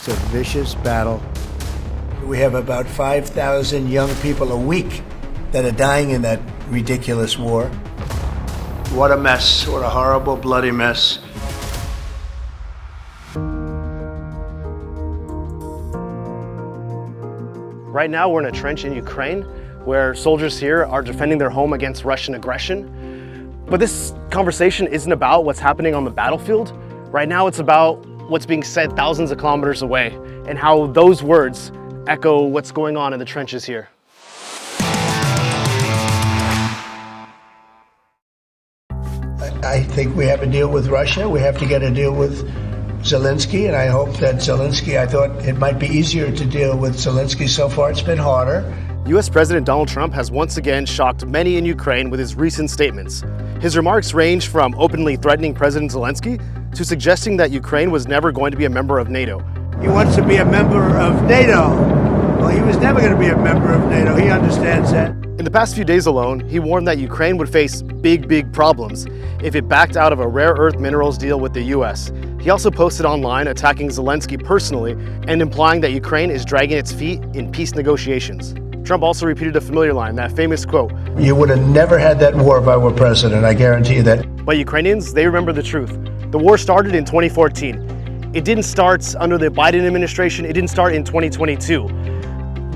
It's a vicious battle. We have about 5,000 young people a week that are dying in that ridiculous war. What a mess. What a horrible, bloody mess. Right now, we're in a trench in Ukraine where soldiers here are defending their home against Russian aggression. But this conversation isn't about what's happening on the battlefield. Right now, it's about what's being said thousands of kilometers away and how those words echo what's going on in the trenches here. I think we have a deal with Russia. We have to get a deal with Zelensky, and I hope that Zelensky, I thought it might be easier to deal with Zelensky. So far, it's been harder. US President Donald Trump has once again shocked many in Ukraine with his recent statements. His remarks range from openly threatening President Zelensky to suggesting that Ukraine was never going to be a member of NATO. He wants to be a member of NATO. Well, he was never going to be a member of NATO. He understands that. In the past few days alone, he warned that Ukraine would face big problems if it backed out of a rare earth minerals deal with the US. He also posted online attacking Zelensky personally and implying that Ukraine is dragging its feet in peace negotiations. Trump also repeated a familiar line, that famous quote, "You would have never had that war if I were president, I guarantee you that." But Ukrainians, they remember the truth. The war started in 2014. It didn't start under the Biden administration. It didn't start in 2022.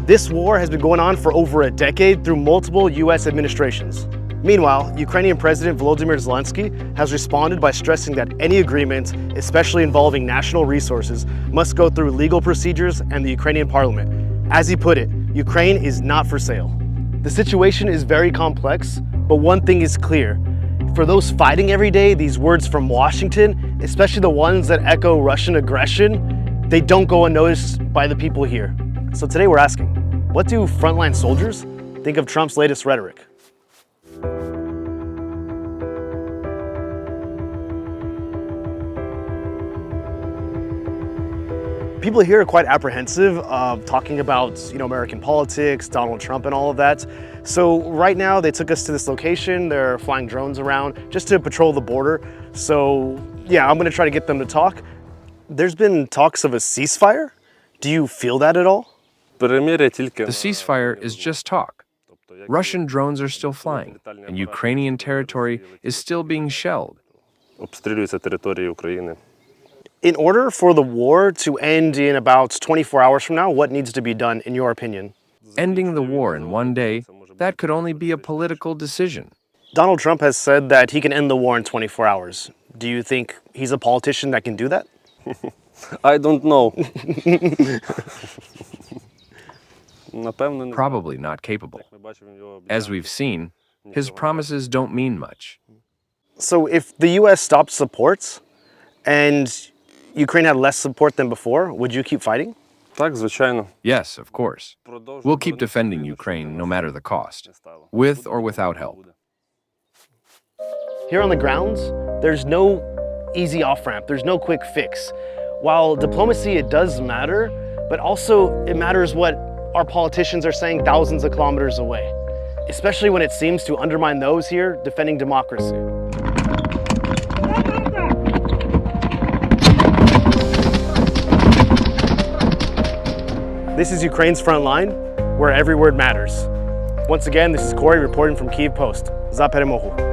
This war has been going on for over a decade through multiple US administrations. Meanwhile, Ukrainian President Volodymyr Zelensky has responded by stressing that any agreement, especially involving national resources, must go through legal procedures and the Ukrainian parliament. As he put it, Ukraine is not for sale. The situation is very complex, but one thing is clear. For those fighting every day, these words from Washington, especially the ones that echo Russian aggression, they don't go unnoticed by the people here. So today we're asking, what do frontline soldiers think of Trump's latest rhetoric? People here are quite apprehensive of talking about, American politics, Donald Trump and all of that. So right now they took us to this location. They're flying drones around just to patrol the border. So yeah, I'm gonna try to get them to talk. There's been talks of a ceasefire. Do you feel that at all? The ceasefire is just talk. Russian drones are still flying, and Ukrainian territory is still being shelled. In order for the war to end in about 24 hours from now, what needs to be done, in your opinion? Ending the war in one day, that could only be a political decision. Donald Trump has said that he can end the war in 24 hours. Do you think he's a politician that can do that? I don't know. Probably not capable. As we've seen, his promises don't mean much. So if the US stopped support and Ukraine had less support than before, would you keep fighting? Yes, of course. We'll keep defending Ukraine no matter the cost, with or without help. Here on the grounds, there's no easy off-ramp, there's no quick fix. While diplomacy, it does matter, but also it matters what our politicians are saying thousands of kilometers away, especially when it seems to undermine those here defending democracy. This is Ukraine's front line, where every word matters. Once again, this is Corey reporting from Kyiv Post. Za peremogу.